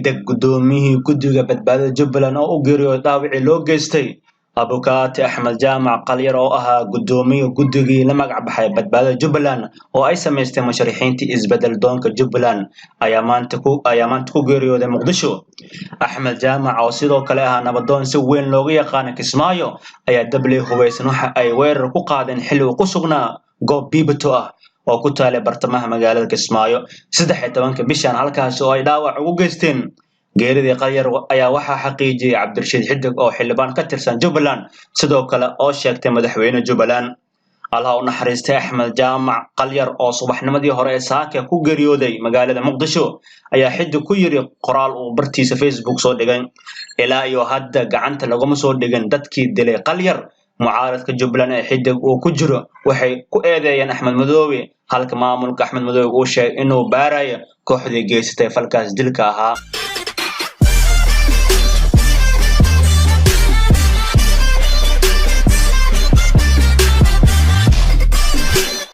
xidig gudoomiyihii guddiga badbaadada Jubbaland oo u geeriyooday dhaawacii loo geystay abukaati Axmed Jaamac Qalyar oo ahaa gudoomiye guddigii la magac baxay badbaadada Jubbaland oo ay sameysteen musharixiintii isbedel doonka Jubbaland ayaa maanta ku geeriyooday Muqdisho. Axmed Jaamac oo sidoo kale ahaa nabadoon si weyn looga yaqaan Kismaayo ayaa dabley hubeysan waxa ay weerar ku qaadeen xilli uu ku sugnaa goob biibato ah oo ku taal bartamaha magaalada Kismaayo 13 bishan halkaas oo ay dhaawac ugu geysteen. geeridii Qalyar ayaa waxaa xaqiijiyay Cabdirashiid Xidig oo xildhibaan ka tirsan Jubbaland sidoo kale oo sheegtay madaxweyne Jubbaland. Allah u naxariistay Axmed Jaamac Qalyar oo subaxnimadii hore saaka ku geeriyooday magaalada Muqdisho ayaa Xidig ku yiri qoraal uu bartiisa Facebook soo dhigay. ilaa iyo hadda gacanta laguma soo dhigin dadkii dilay Qalyar. mucaaradka Jubbaland ee Xidig uu ku jiro waxay ku eedeeyeen Axmed Madoobe halka maamulka Axmed Madoobe uu sheegay inuu baarayo kooxdii geysatay falkaas dilka ahaa.